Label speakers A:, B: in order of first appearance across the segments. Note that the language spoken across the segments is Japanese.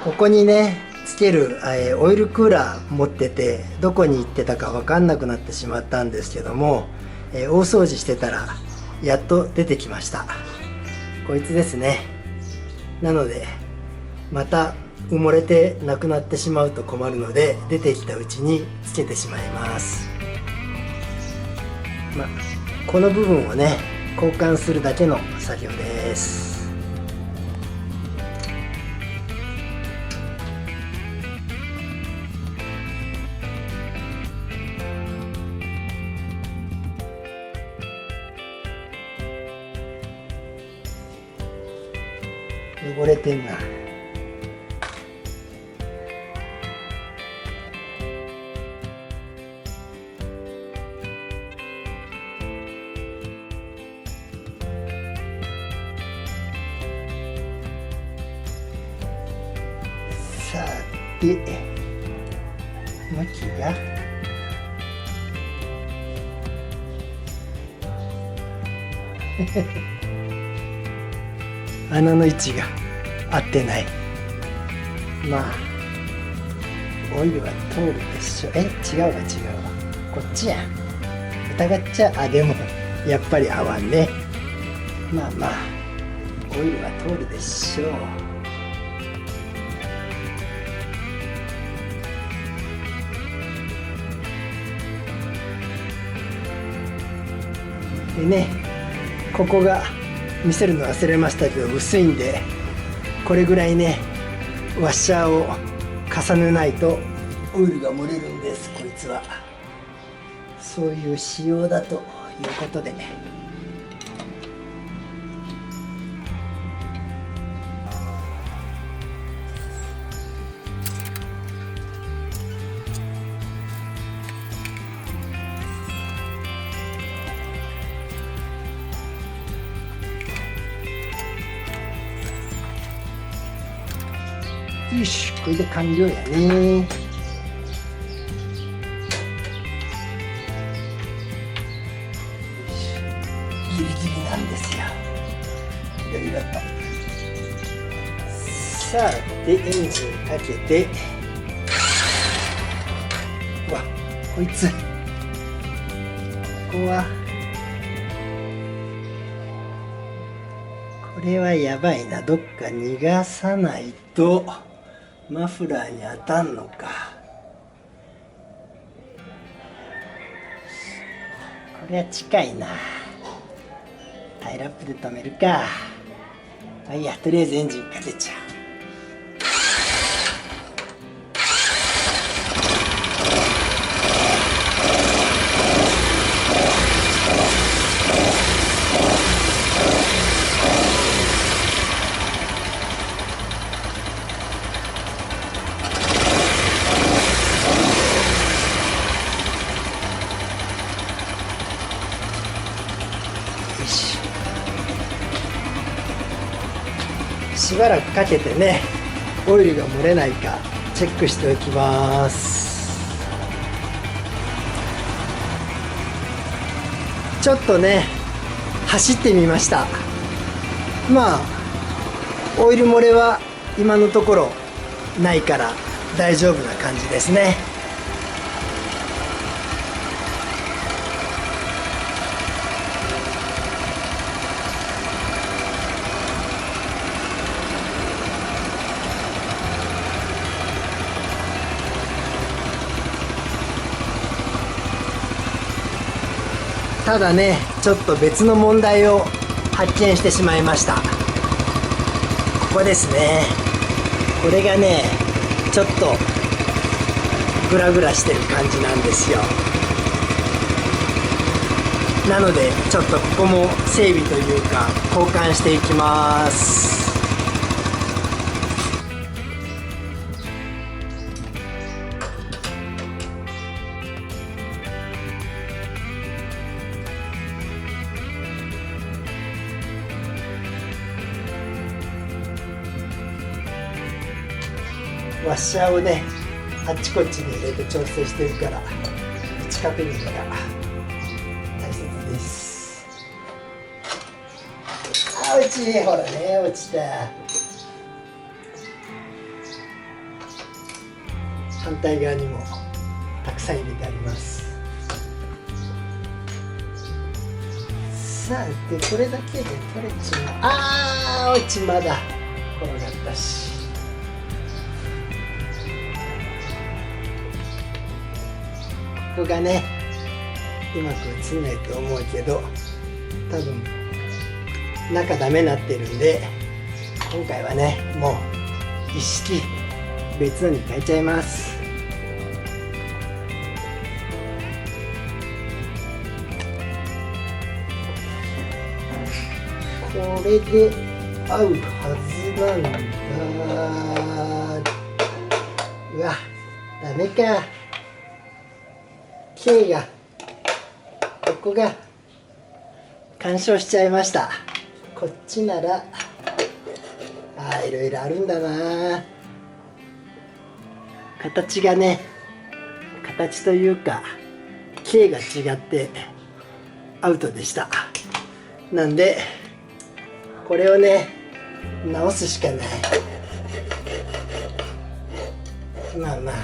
A: ここにねつけるオイルクーラー持ってて、どこに行ってたか分かんなくなってしまったんですけども、大掃除してたらやっと出てきました。こいつですね。なのでまた埋もれてなくなってしまうと困るので、出てきたうちにつけてしまいます。この部分をね交換するだけの作業です。汚れてんな。さて向きが穴の位置が合ってない。オイルは通るでしょ。違うわ。こっちや。疑っちゃでもやっぱり合わんね。オイルは通るでしょう。でね、ここが見せるの忘れましたけど薄いんで、これぐらいねワッシャーを重ねないとオイルが漏れるんです。こいつはそういう仕様だということでね。よし、これで完了やね。ギリギリなんですよ。いろいろと。さあでエンジンかけて、こいつここはこれはやばいな。どっか逃がさないとマフラーに当たんのか。これは近いな。タイラップで止めるか。いや、とりあえずエンジンかけちゃう。しばらくかけてね、オイルが漏れないかチェックしておきます。ちょっとね走ってみました。オイル漏れは今のところないから大丈夫な感じですね。ただね、ちょっと別の問題を発見してしまいました。ここですね。これがねちょっとグラグラしてる感じなんですよ。なのでちょっとここも整備というか交換していきます。ワッシャーをねあっちこっちに入れて調整してるから位置確認が大切です。落ち、ほらね落ちた。反対側にもたくさん入れてあります。さあでこれだけで取れちまう。落ちまだ転がったし。ここがねうまく映んないと思うけど多分中ダメになってるんで、今回はねもう一式別のに変えちゃいます。これで合うはずなんだ。うわダメか。K がここが干渉しちゃいました。こっちならいろいろあるんだな。形がね、形というか K が違ってアウトでした。なんでこれをね直すしかない。まあまあ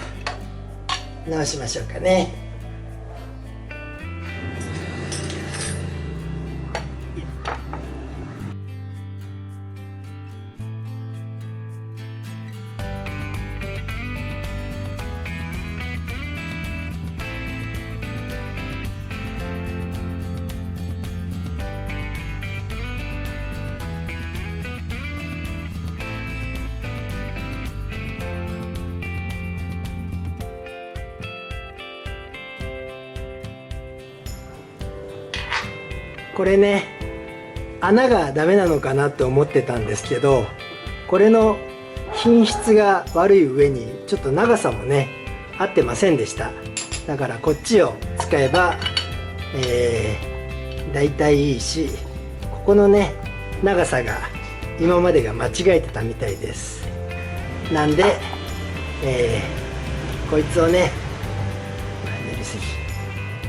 A: 直しましょうかね。これね穴がダメなのかなって思ってたんですけど、これの品質が悪い上にちょっと長さもね合ってませんでした。だからこっちを使えばだいたいいいし、ここのね長さが今までが間違えてたみたいです。なんで、こいつをね練りす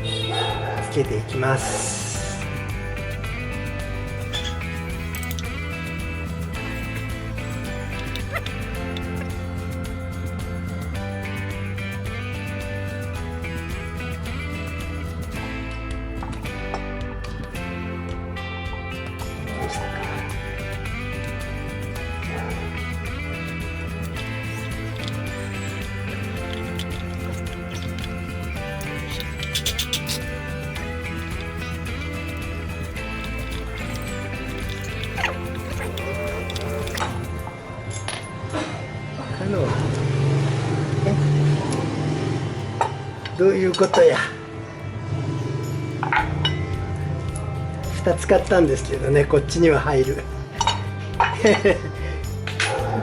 A: ぎつけていきます。どういうことや。2つ買ったんですけどね、こっちには入る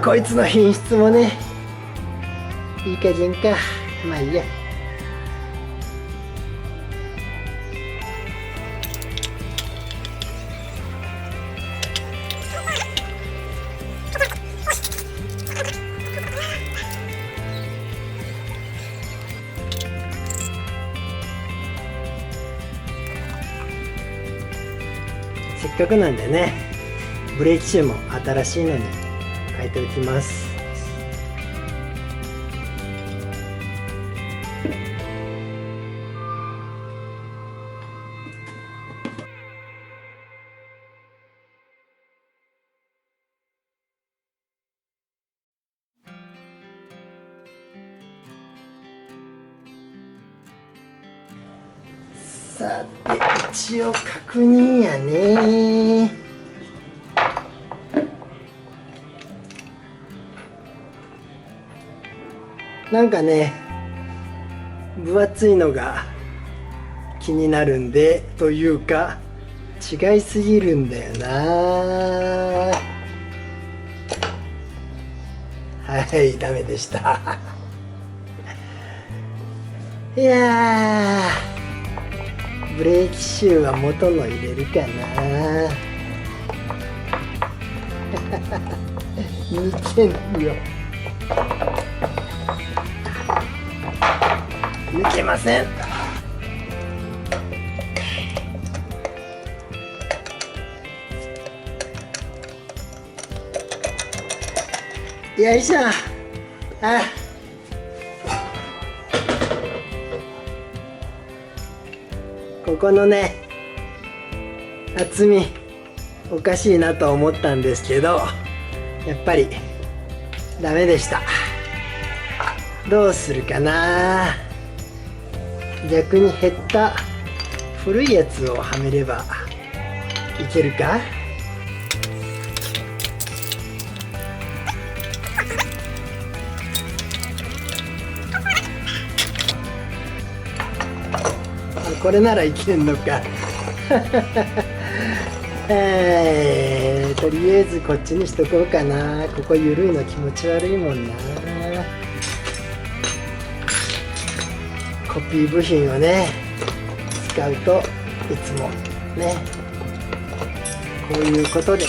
A: こいつの品質もねいい加減か。まあいいや。せっかくなんでねブレーキシューも新しいのに変えておきます。さて一応確認やね。なんかね分厚いのが気になるんで、というか違いすぎるんだよな。はいダメでしたいやブレーキシューは元の入れるかな似てんよ。抜けません。よいしょ。ここのね厚みおかしいなと思ったんですけど、やっぱりダメでした。どうするかな。逆に減った古いやつをはめればいけるか。これならいけんのか。とりあえずこっちにしとこうかな。ここ緩いの気持ち悪いもんな。コピー部品をね使うといつもねこういうことで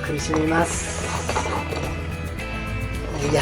A: 苦しみます。いや。